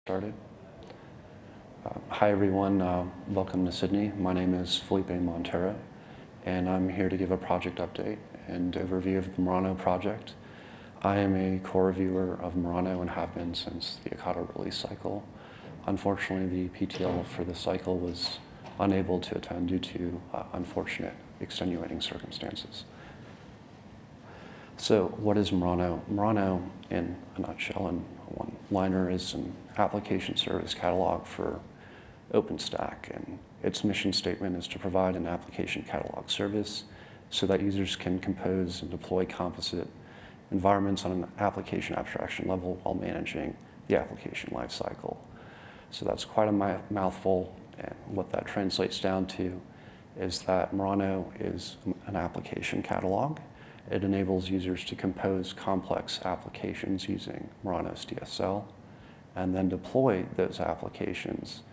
Started. Hi everyone, welcome to Sydney. My name is Felipe Montero, and I'm here to give a project update and overview of the Murano project. I am a core reviewer of Murano and have been since the Okada release cycle. Unfortunately, the PTL for the cycle was unable to attend due to unfortunate extenuating circumstances. So what is Murano? Murano, in a nutshell, in one liner, is an application service catalog for OpenStack, and its mission statement is to provide an application catalog service so that users can compose and deploy composite environments on an application abstraction level while managing the application lifecycle. So that's quite a mouthful, and what that translates down to is that Murano is an application catalog. It enables users to compose complex applications using Murano's DSL and then deploy those applications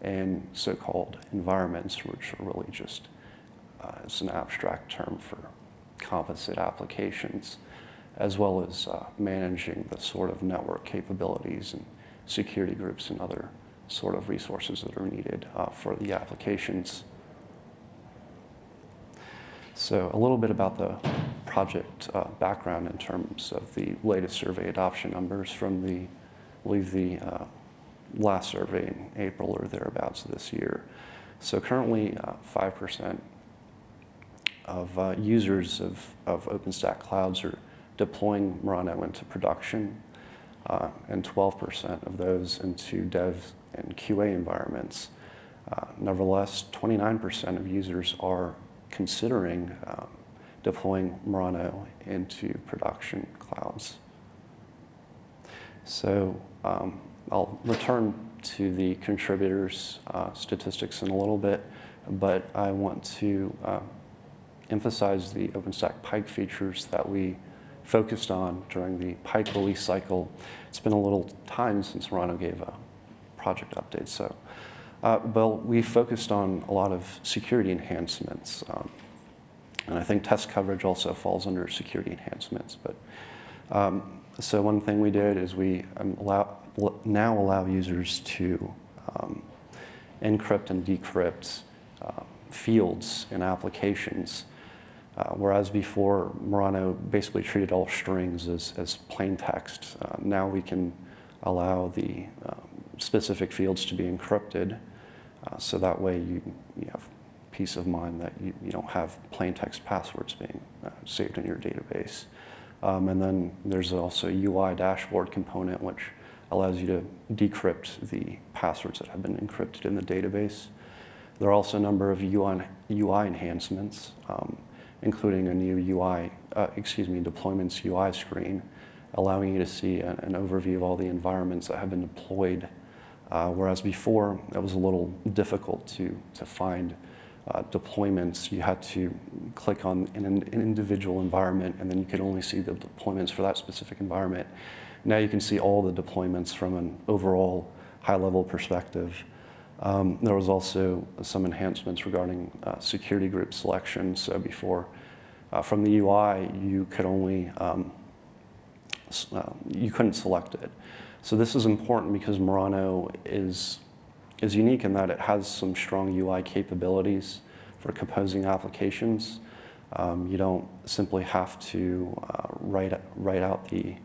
in so-called environments, which are really just it's an abstract term for composite applications, as well as managing the sort of network capabilities and security groups and other sort of resources that are needed for the applications. So a little bit about the project background in terms of the latest survey adoption numbers from the, I believe the last survey in April or thereabouts this year. So currently 5% of users of OpenStack clouds are deploying Murano into production, and 12% of those into dev and QA environments. Nevertheless, 29% of users are considering deploying Murano into production clouds. So I'll return to the contributors' statistics in a little bit, but I want to emphasize the OpenStack Pike features that we focused on during the Pike release cycle. It's been a little time since Murano gave a project update, so well, we focused on a lot of security enhancements, and I think test coverage also falls under security enhancements. But so one thing we did is we now allow users to encrypt and decrypt fields in applications, whereas before Murano basically treated all strings as plain text. Now we can allow the specific fields to be encrypted, so that way you have peace of mind that you don't have plain text passwords being saved in your database. And then there's also a UI dashboard component which allows you to decrypt the passwords that have been encrypted in the database. There are also a number of UI enhancements, including a new deployments UI screen, allowing you to see an overview of all the environments that have been deployed, whereas before it was a little difficult to find deployments. You had to click on an individual environment, and then you could only see the deployments for that specific environment. Now you can see all the deployments from an overall high-level perspective. There was also some enhancements regarding security group selection. So before, from the UI, you could only you couldn't select it. So this is important because Murano is unique in that it has some strong UI capabilities for composing applications. You don't simply have to write out the,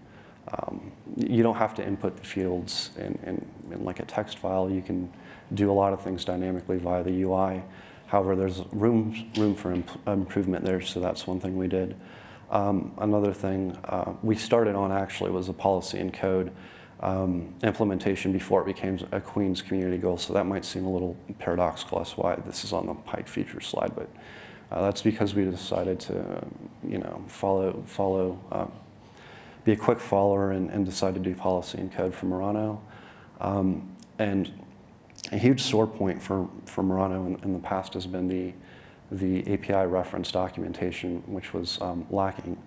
you don't have to input the fields in like a text file. You can do a lot of things dynamically via the UI. However, there's room for improvement there, so that's one thing we did. Another thing we started on actually was a policy and code implementation before it became a Queen's community goal, so that might seem a little paradoxical. That's why this is on the Pike feature slide, but that's because we decided to, be a quick follower and decide to do policy and code for Murano. And a huge sore point for Murano in the past has been the API reference documentation, which was lacking.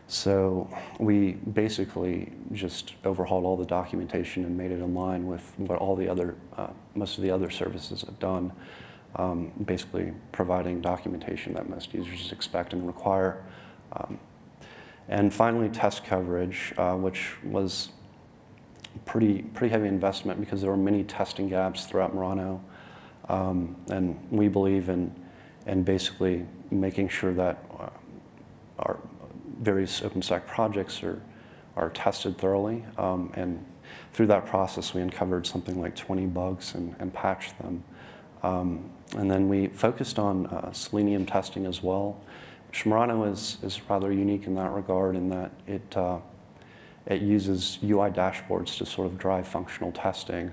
So we basically just overhauled all the documentation and made it in line with what all the other, most of the other services have done, basically providing documentation that most users expect and require. And finally, test coverage, which was pretty heavy investment because there were many testing gaps throughout Murano. And we believe in basically making sure that our various OpenStack projects are tested thoroughly. And through that process, we uncovered something like 20 bugs and patched them. And then we focused on Selenium testing as well, which Murano is rather unique in that regard, in that it uses UI dashboards to sort of drive functional testing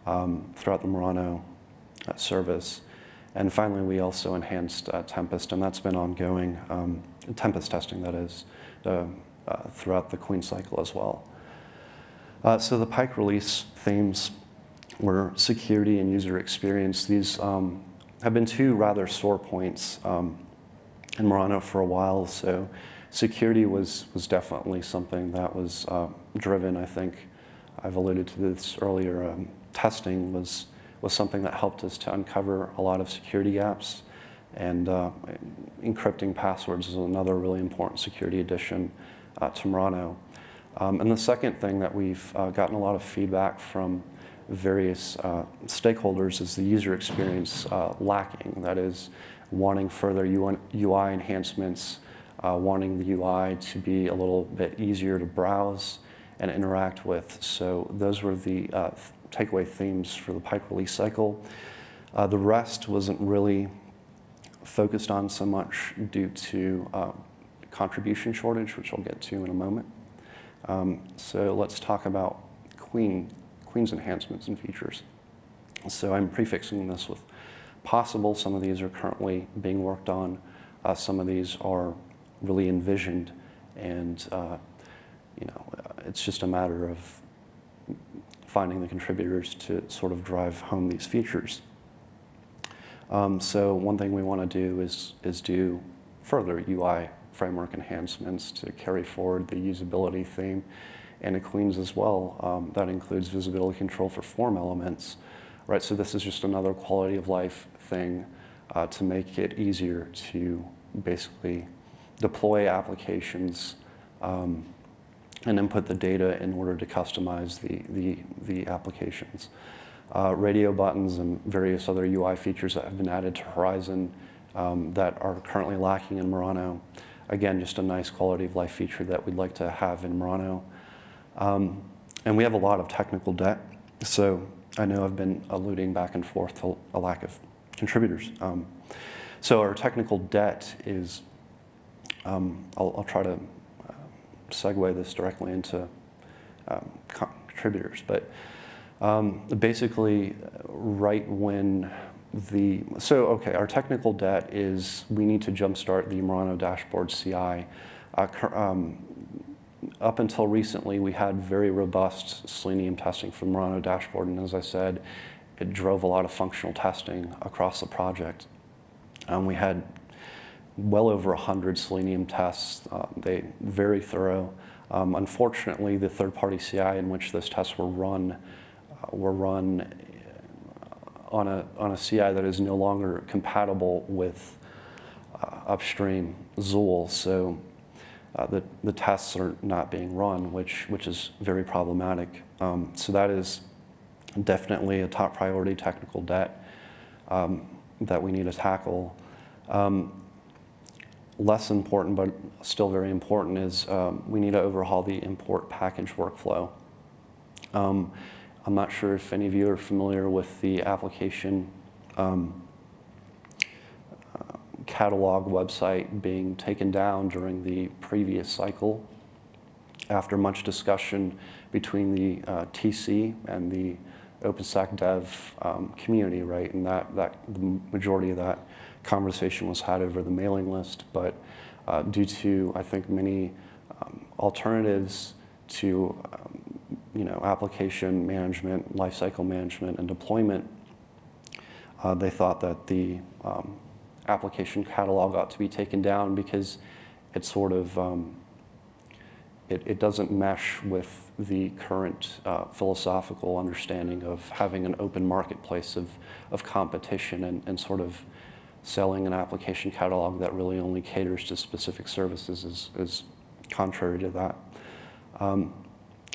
throughout the Murano service. And finally, we also enhanced Tempest, and that's been ongoing, Tempest testing, that is, throughout the Queen cycle as well. So the Pike release themes were security and user experience. These have been two rather sore points in Murano for a while. So security was definitely something that was driven, I think. I've alluded to this earlier. Testing was something that helped us to uncover a lot of security gaps. And encrypting passwords is another really important security addition to Murano. And the second thing that we've gotten a lot of feedback from various stakeholders is the user experience lacking. That is, wanting further UI enhancements, wanting the UI to be a little bit easier to browse and interact with. So those were the takeaway themes for the Pike release cycle. The rest wasn't really focused on so much due to contribution shortage, which I'll get to in a moment. So let's talk about Queen's enhancements and features. So I'm prefixing this with possible. Some of these are currently being worked on. Some of these are really envisioned, and it's just a matter of finding the contributors to sort of drive home these features. So one thing we want to do is do further UI framework enhancements to carry forward the usability theme and Queens as well. That includes visibility control for form elements, right? So this is just another quality of life thing to make it easier to basically deploy applications and input the data in order to customize the applications. Radio buttons and various other UI features that have been added to Horizon that are currently lacking in Murano. Again, just a nice quality of life feature that we'd like to have in Murano. And we have a lot of technical debt. So I know I've been alluding back and forth to a lack of contributors. So our technical debt is, I'll try to segue this directly into contributors. But basically, right when our technical debt is we need to jumpstart the Murano dashboard CI. Up until recently, we had very robust Selenium testing for Murano dashboard, and as I said, it drove a lot of functional testing across the project. We had well over 100 Selenium tests. They very thorough. Unfortunately, the third-party CI in which those tests were run on a CI that is no longer compatible with upstream Zool. So the tests are not being run, which is very problematic. So that is definitely a top priority technical debt that we need to tackle. Less important, but still very important, is we need to overhaul the import package workflow. I'm not sure if any of you are familiar with the application catalog website being taken down during the previous cycle after much discussion between the TC and the OpenStack dev community, right? And that the majority of that conversation was had over the mailing list, but due to, I think, many alternatives to application management, lifecycle management, and deployment, they thought that the application catalog ought to be taken down because it sort of it doesn't mesh with the current philosophical understanding of having an open marketplace of competition and sort of selling an application catalog that really only caters to specific services is contrary to that.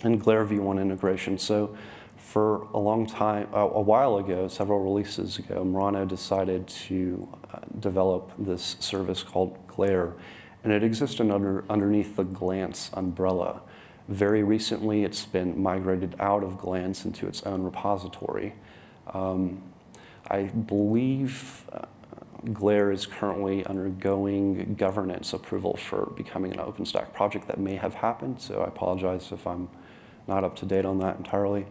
and Glare v1 integration. So for a long time, a while ago, several releases ago, Murano decided to develop this service called Glare, and it existed underneath the Glance umbrella. Very recently, it's been migrated out of Glance into its own repository. I believe Glare is currently undergoing governance approval for becoming an OpenStack project. That may have happened, so I apologize if I'm not up to date on that entirely.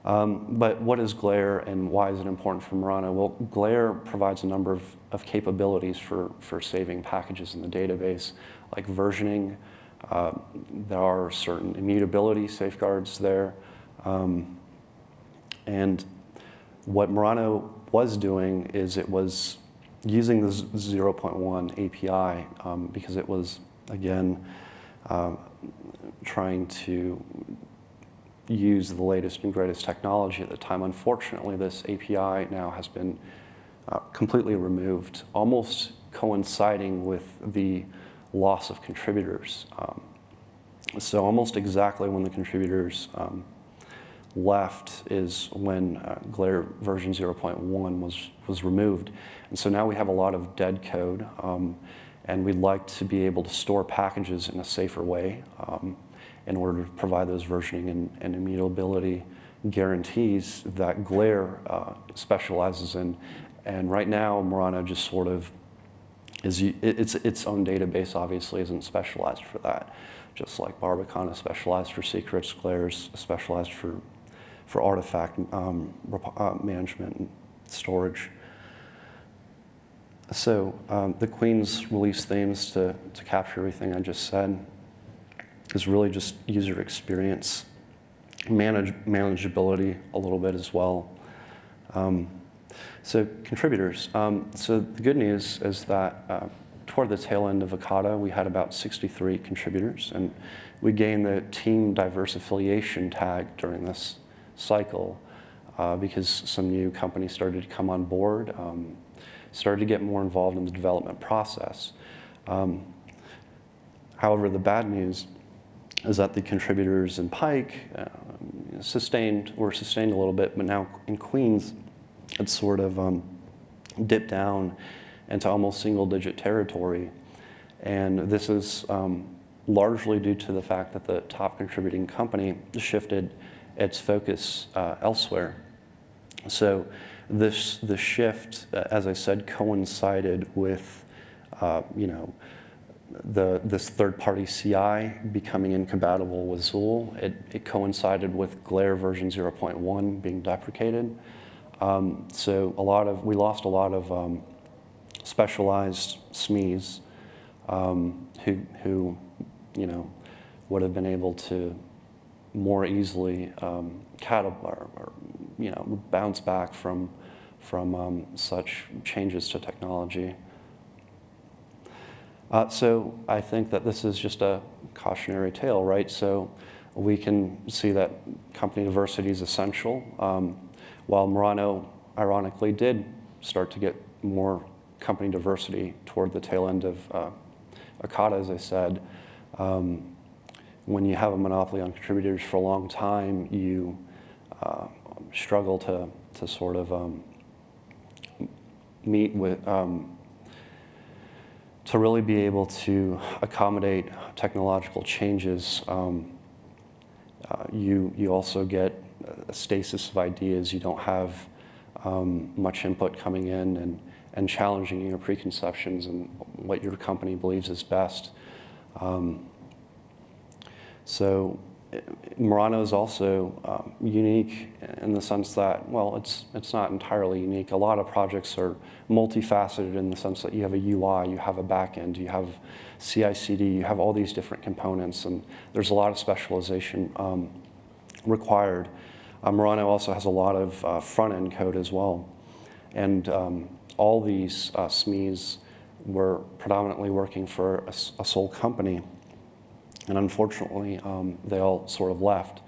But what is Glare and why is it important for Murano? Well, Glare provides a number of capabilities for saving packages in the database, like versioning. There are certain immutability safeguards there. And what Murano was doing is it was using the 0.1 API because it was, again, trying to use the latest and greatest technology at the time. Unfortunately, this API now has been completely removed, almost coinciding with the loss of contributors. So almost exactly when the contributors left is when Glare version 0.1 was removed. And so now we have a lot of dead code, and we'd like to be able to store packages in a safer way in order to provide those versioning and immutability guarantees that Glare specializes in. And right now, Murano just sort of its own database obviously isn't specialized for that. Just like Barbican is specialized for secrets, Glare is specialized for artifact management and storage. So the Queen's release themes to capture everything I just said is really just user experience, manageability a little bit as well. So contributors. So the good news is that toward the tail end of Akata, we had about 63 contributors, and we gained the team diverse affiliation tag during this cycle because some new companies started to come on board, started to get more involved in the development process. However, the bad news is that the contributors in Pike were sustained a little bit, but now in Queens, it's sort of dipped down into almost single-digit territory. And this is largely due to the fact that the top contributing company shifted its focus elsewhere. So the shift, as I said, coincided with this third-party CI becoming incompatible with Zool. It coincided with Glare version 0.1 being deprecated. So we lost a lot of specialized SMEs who would have been able to more easily bounce back from such changes to technology. So I think that this is just a cautionary tale, right? So we can see that company diversity is essential. While Murano, ironically, did start to get more company diversity toward the tail end of Akata, as I said, when you have a monopoly on contributors for a long time, you struggle to sort of meet with, to really be able to accommodate technological changes. You also get a stasis of ideas. You don't have much input coming in and challenging your preconceptions and what your company believes is best. So Murano is also unique in the sense that, well, it's not entirely unique. A lot of projects are multifaceted in the sense that you have a UI, you have a backend, you have CI/CD, you have all these different components, and there's a lot of specialization required. Murano also has a lot of front-end code as well. And all these SMEs were predominantly working for a sole company. And unfortunately, they all sort of left.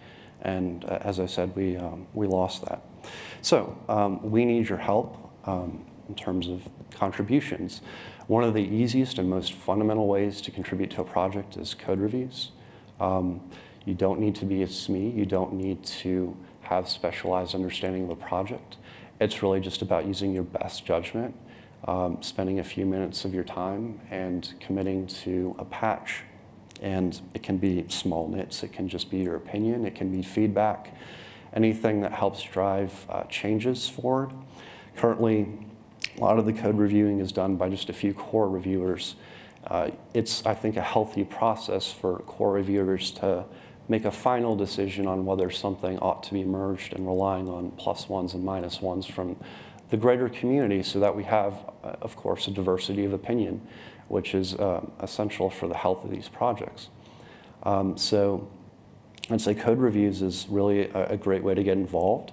And as I said, we lost that. So we need your help in terms of contributions. One of the easiest and most fundamental ways to contribute to a project is code reviews. You don't need to be a SME. You don't need to have specialized understanding of the project. It's really just about using your best judgment, spending a few minutes of your time and committing to a patch. And it can be small nits, it can just be your opinion, it can be feedback, anything that helps drive changes forward. Currently, a lot of the code reviewing is done by just a few core reviewers. It's, I think, a healthy process for core reviewers to make a final decision on whether something ought to be merged and relying on +1s and -1s from the greater community so that we have, of course, a diversity of opinion, which is essential for the health of these projects. So I'd say code reviews is really a great way to get involved.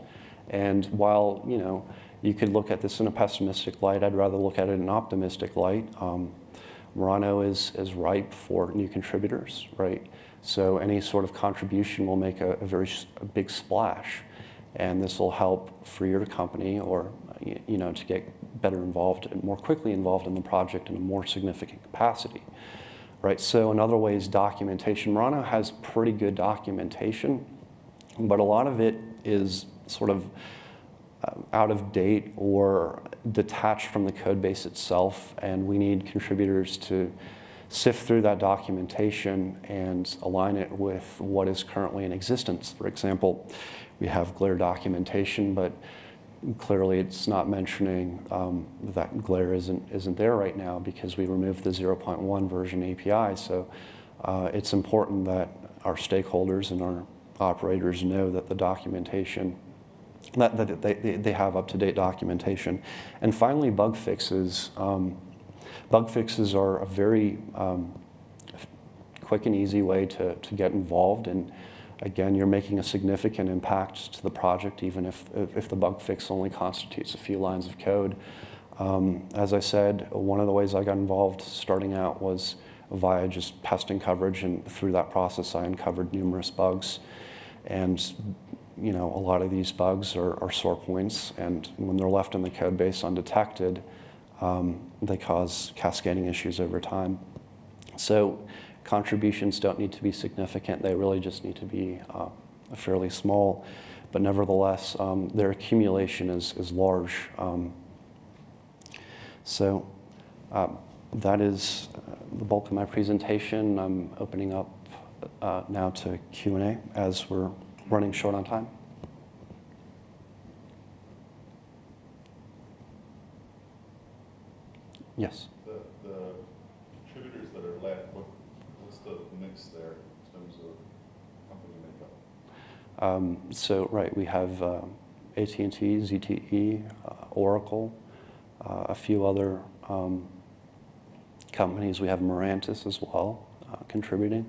And while, you know, you could look at this in a pessimistic light, I'd rather look at it in an optimistic light. Murano is ripe for new contributors, right? So any sort of contribution will make a big splash. And this will help for your company or, you know, to get better involved and more quickly involved in the project in a more significant capacity, right? So another way is documentation. Murano has pretty good documentation, but a lot of it is sort of out of date or detached from the code base itself, and we need contributors to sift through that documentation and align it with what is currently in existence. For example, we have Glare documentation, but clearly it's not mentioning that Glare isn't there right now because we removed the 0.1 version API. So it's important that our stakeholders and our operators know that the documentation, that they have up-to-date documentation. And finally, bug fixes. Bug fixes are a very quick and easy way to get involved. And again, you're making a significant impact to the project, even if the bug fix only constitutes a few lines of code. As I said, one of the ways I got involved starting out was via just testing coverage, and through that process I uncovered numerous bugs. And you know, a lot of these bugs are sore points, and when they're left in the code base undetected, they cause cascading issues over time. So contributions don't need to be significant. They really just need to be fairly small. But nevertheless, their accumulation is large. So that is the bulk of my presentation. I'm opening up now to Q&A as we're running short on time. Yes. The contributors that are left, what's the mix there in terms of company makeup? So right, we have AT&T, ZTE, Oracle, a few other companies. We have Mirantis as well contributing.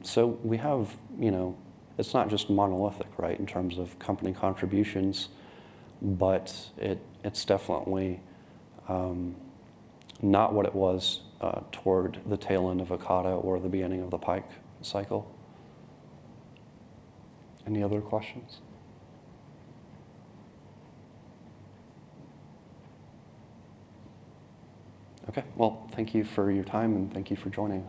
So we have, you know, it's not just monolithic, right, in terms of company contributions, but it's definitely not what it was toward the tail end of Okada or the beginning of the Pike cycle. Any other questions? Okay, well, thank you for your time and thank you for joining.